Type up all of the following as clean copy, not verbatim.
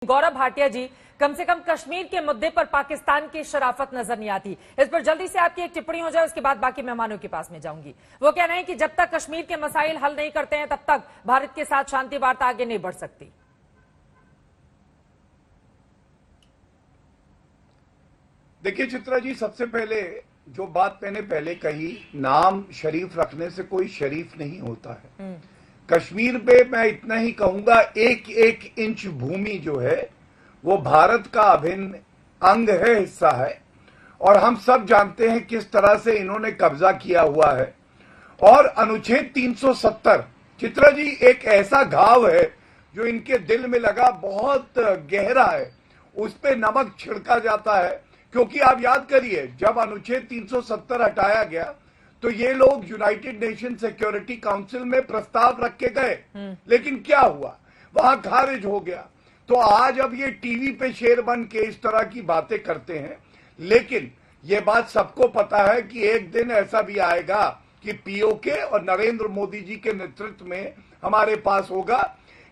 गौरव भाटिया जी, कम से कम कश्मीर के मुद्दे पर पाकिस्तान की शराफत नजर नहीं आती। इस पर जल्दी से आपकी एक टिप्पणी हो जाए, उसके बाद बाकी मेहमानों के पास में जाऊंगी। वो कह रहे हैं कि जब तक कश्मीर के मसाइल हल नहीं करते हैं तब तक भारत के साथ शांति वार्ता आगे नहीं बढ़ सकती। देखिए चित्रा जी, सबसे पहले जो बात मैंने पहले कही, नाम शरीफ रखने से कोई शरीफ नहीं होता है। कश्मीर पे मैं इतना ही कहूंगा, एक एक इंच भूमि जो है वो भारत का अभिन्न अंग है, हिस्सा है। और हम सब जानते हैं किस तरह से इन्होंने कब्जा किया हुआ है। और अनुच्छेद 370 चित्रा जी एक ऐसा घाव है जो इनके दिल में लगा, बहुत गहरा है। उस पे नमक छिड़का जाता है, क्योंकि आप याद करिए जब अनुच्छेद 370 हटाया गया तो ये लोग यूनाइटेड नेशन सिक्योरिटी काउंसिल में प्रस्ताव रख के गए, लेकिन क्या हुआ, वहां खारिज हो गया। तो आज अब ये टीवी पे शेर बन के इस तरह की बातें करते हैं। लेकिन ये बात सबको पता है कि एक दिन ऐसा भी आएगा कि पीओके और नरेंद्र मोदी जी के नेतृत्व में हमारे पास होगा।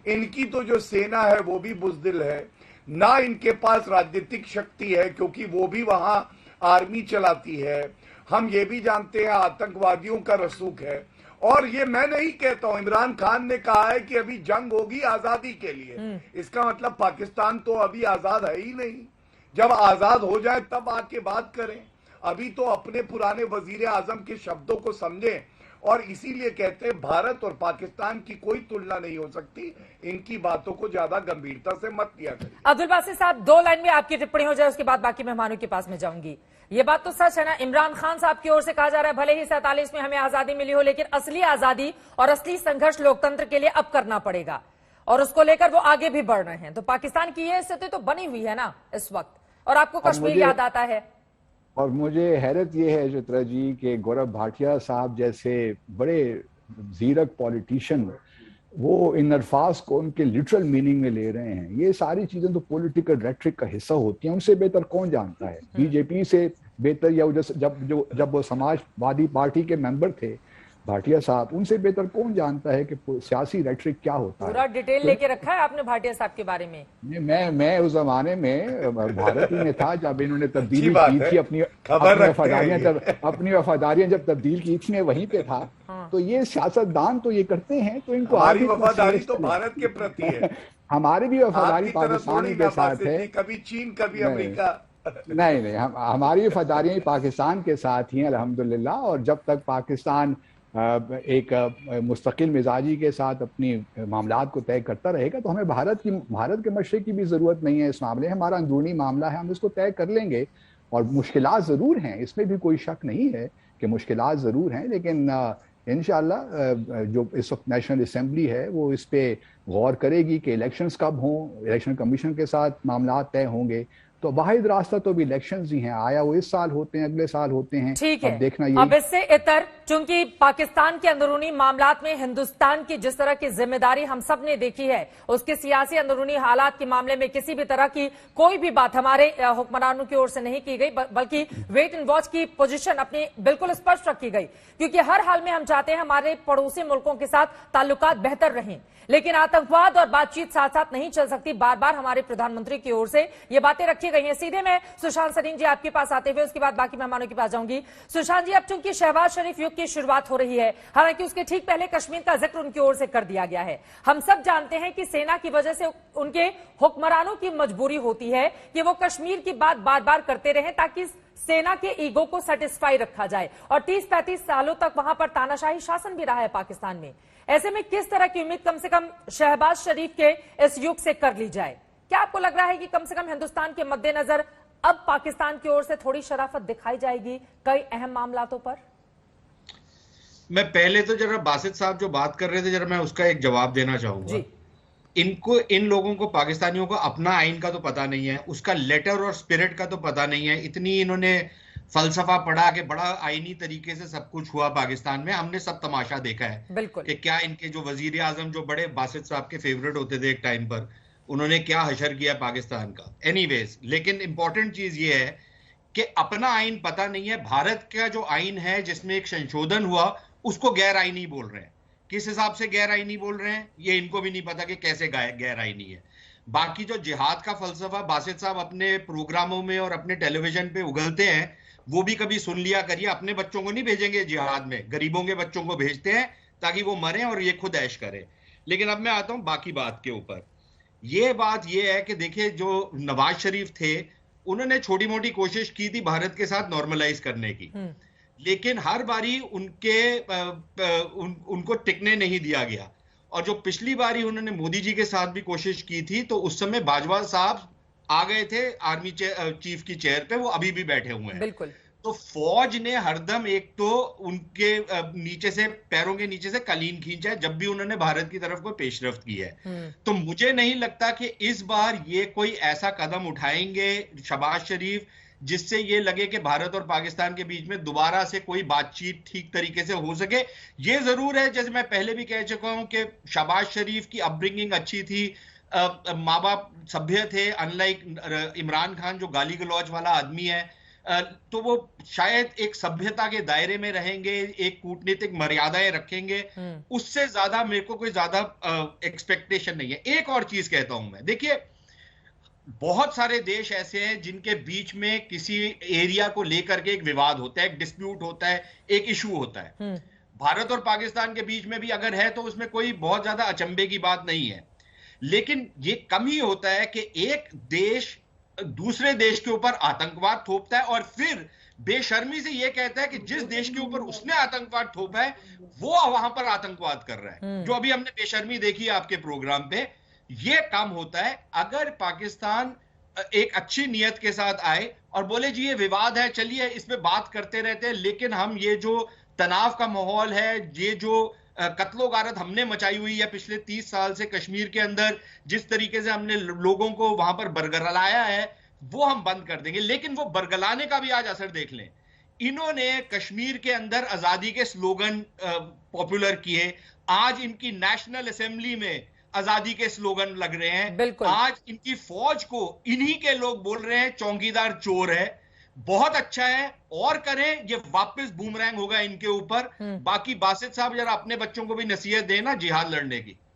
इनकी तो जो सेना है वो भी बुजदिल है, ना इनके पास राजनीतिक शक्ति है क्योंकि वो भी वहां आर्मी चलाती है। हम ये भी जानते हैं आतंकवादियों का रसूख है। और ये मैं नहीं कहता हूं, इमरान खान ने कहा है कि अभी जंग होगी आजादी के लिए। इसका मतलब पाकिस्तान तो अभी आजाद है ही नहीं। जब आजाद हो जाए तब आके बात करें। अभी तो अपने पुराने वजीर आजम के शब्दों को समझें। और इसीलिए कहते हैं भारत और पाकिस्तान की कोई तुलना नहीं हो सकती। इनकी बातों को ज्यादा गंभीरता से मत लिया करिए। अब्दुल बासित साहब, 2 लाइन में आपकी टिप्पणी हो जाए, उसके बाद बाकी मेहमानों के पास में जाऊंगी। ये बात तो सच है ना, इमरान खान साहब की ओर से कहा जा रहा है भले ही 47 में हमें आजादी मिली हो, लेकिन असली आजादी और असली संघर्ष लोकतंत्र के लिए अब करना पड़ेगा, और उसको लेकर वो आगे भी बढ़ रहे हैं। तो पाकिस्तान की ये स्थिति तो बनी हुई है ना इस वक्त, और आपको कश्मीर याद आता है। और मुझे हैरत ये है चित्रा जी कि गौरव भाटिया साहब जैसे बड़े जीरक पॉलिटिशियन वो इन अल्फाज को उनके लिटरल मीनिंग में ले रहे हैं। ये सारी चीजें तो पॉलिटिकल रेट्रिक का हिस्सा होती हैं। उनसे बेहतर कौन जानता है? बीजेपी से बेहतर, या जब वो समाजवादी पार्टी के मेंबर थे भाटिया साहब, उनसे बेहतर कौन जानता है कि सियासी रेट्रिक क्या होता है? पूरा डिटेल लेके रखा है आपने भाटिया साहब के बारे में। मैं उस जमाने में भारत ही में था जब इन्होंने तब्दीली की थी, अपनी वफादारियां जब तब्दील की थी, मैं वहीं पे था। तो ये सियासतदान तो ये करते हैं, तो इनको हमारी वफादारी तो भारत के प्रति है। हमारी भी वफादारी पाकिस्तान के साथ है, कभी चीन कभी अमेरिका। नहीं, हमारी वफादारियां पाकिस्तान के साथ ही हैं अल्हम्दुलिल्लाह। और जब तक पाकिस्तान एक मुस्तकिल मिजाजी के साथ अपनी मामलात को तय करता रहेगा तो हमें भारत के मशरे की भी ज़रूरत नहीं है इस मामले। हमारा अंदरूनी मामला है, हम इसको तय कर लेंगे। और मुश्किलात ज़रूर हैं, इसमें भी कोई शक नहीं है कि मुश्किलात ज़रूर हैं, लेकिन इंशाअल्लाह जो इस वक्त नेशनल असेंबली है वो इस पे गौर करेगी कि इलेक्शंस कब हों, इलेक्शन कमीशन के साथ मामलात तय होंगे। तो वाहिद रास्ता तो भी इलेक्शंस ही हैं, आया वो इस साल होते हैं, अगले साल होते हैं। ठीक है, अब देखना ये। अब इससे इतर, चूंकि पाकिस्तान के अंदरूनी मामलात में हिंदुस्तान की जिस तरह की जिम्मेदारी हम सब ने देखी है, उसके सियासी अंदरूनी हालात के मामले में किसी भी तरह की कोई भी बात हमारे हुक्मरानों की ओर से नहीं की गई, बल्कि वेट एंड वॉच की पोजीशन अपनी बिल्कुल स्पष्ट रखी गई। क्योंकि हर हाल में हम चाहते हैं हमारे पड़ोसी मुल्कों के साथ ताल्लुकात बेहतर रहें, लेकिन आतंकवाद और बातचीत साथ साथ नहीं चल सकती। बार बार हमारे प्रधानमंत्री की ओर से ये बातें रखी गई हैं। सीधे मैं सुशांत सरीन जी आपके पास आते हुए उसके बाद बाकी मेहमानों के पास जाऊंगी। सुशांत जी, अब चूंकि शहबाज शरीफ युग की शुरुआत हो रही है, हालांकि उसके ठीक पहले कश्मीर का जिक्र उनकी ओर से कर दिया गया है। हम सब जानते हैं कि सेना की वजह से उनके हुक्मरानों की मजबूरी होती है कि वो कश्मीर की बात बार बार करते रहे ताकि सेना के ईगो को सेटिस्फाई रखा जाए। और 30-35 सालों तक वहां पर तानाशाही शासन भी रहा है पाकिस्तान में। ऐसे में किस तरह की उम्मीद कम से कम शहबाज शरीफ के इस युग से कर ली जाए? क्या आपको लग रहा है कि कम से कम हिंदुस्तान के मद्देनजर अब पाकिस्तान की ओर से थोड़ी शराफत दिखाई जाएगी कई अहम मामलातों पर? मैं पहले तो जरा बासित साहब जो बात कर रहे थे, जरा मैं उसका एक जवाब देना चाहूंगा। इन लोगों को, पाकिस्तानियों को अपना आइन का तो पता नहीं है, उसका लेटर और स्पिरिट का तो पता नहीं है। इतनी इन्होंने फलसफा पढ़ा कि बड़ा आईनी तरीके से सब कुछ हुआ पाकिस्तान में, हमने सब तमाशा देखा है कि क्या इनके जो वजीर आजम जो बड़े बासित साहब के फेवरेट होते थे एक टाइम पर, उन्होंने क्या हशर किया पाकिस्तान का। एनीवेज, लेकिन इंपॉर्टेंट चीज ये है कि अपना आइन पता नहीं है। भारत का जो आइन है जिसमें एक संशोधन हुआ, उसको गैर आईनी बोल रहे हैं। किस हिसाब से गैर आईनी बोल रहे हैं ये इनको भी नहीं पता कि कैसे गैर आईनी है। बाकी जो जिहाद का फलसफा बासित साहब अपने प्रोग्रामों में और अपने टेलीविजन पे उगलते हैं, वो भी कभी सुन लिया करिए। अपने बच्चों को नहीं भेजेंगे जिहाद में, गरीबों के बच्चों को भेजते हैं ताकि वो मरें और ये खुद ऐश करें। लेकिन अब मैं आता हूं बाकी बात के ऊपर। ये बात ये है कि देखिए, जो नवाज शरीफ थे, उन्होंने छोटी मोटी कोशिश की थी भारत के साथ नॉर्मलाइज करने की, लेकिन हर बारी उनको टिकने नहीं दिया गया। और जो पिछली बारी उन्होंने मोदी जी के साथ भी कोशिश की थी, तो उस समय बाजवा साहब आ गए थे आर्मी चीफ की चेयर पे, वो अभी भी बैठे हुए हैं। बिल्कुल। तो फौज ने हरदम एक तो उनके नीचे से, पैरों के नीचे से कलीन खींचा है जब भी उन्होंने भारत की तरफ कोई पेशरफ्त की है। तो मुझे नहीं लगता कि इस बार ये कोई ऐसा कदम उठाएंगे शहबाज शरीफ जिससे ये लगे कि भारत और पाकिस्तान के बीच में दोबारा से कोई बातचीत ठीक तरीके से हो सके। ये जरूर है, जैसे मैं पहले भी कह चुका हूं कि शहबाज शरीफ की अपब्रिंगिंग अच्छी थी, माँ बाप सभ्य थे, अनलाइक इमरान खान जो गाली गलौज वाला आदमी है। तो वो शायद एक सभ्यता के दायरे में रहेंगे, एक कूटनीतिक मर्यादाएं रखेंगे। उससे ज्यादा मेरे को कोई ज्यादा एक्सपेक्टेशन नहीं है। एक और चीज कहता हूं मैं, देखिए, बहुत सारे देश ऐसे हैं जिनके बीच में किसी एरिया को लेकर के एक विवाद होता है, एक डिस्प्यूट होता है, एक इशू होता है। भारत और पाकिस्तान के बीच में भी अगर है तो उसमें कोई बहुत ज्यादा अचंभे की बात नहीं है। लेकिन ये कम ही होता है कि एक देश दूसरे देश के ऊपर आतंकवाद थोपता है और फिर बेशर्मी से यह कहता है कि जिस देश के ऊपर उसने आतंकवाद थोपा है वो वहां पर आतंकवाद कर रहा है। जो अभी हमने बेशर्मी देखी है आपके प्रोग्राम पे, ये काम होता है। अगर पाकिस्तान एक अच्छी नियत के साथ आए और बोले जी ये विवाद है, चलिए इस पे बात करते रहते हैं, लेकिन हम ये जो तनाव का माहौल है, ये जो कत्लो गारत हमने मचाई हुई है पिछले 30 साल से कश्मीर के अंदर, जिस तरीके से हमने लोगों को वहां पर बरगलाया है, वो हम बंद कर देंगे। लेकिन वो बरगलाने का भी आज असर देख लें। इन्होंने कश्मीर के अंदर आजादी के स्लोगन पॉपुलर किए। आज इनकी नेशनल असेंबली में आजादी के स्लोगन लग रहे हैं। आज इनकी फौज को इन्हीं के लोग बोल रहे हैं चौकीदार चोर है। बहुत अच्छा है, और करें, ये वापस बूमरैंग होगा इनके ऊपर। बाकी बासित साहब जरा अपने बच्चों को भी नसीहत देना जिहाद लड़ने की।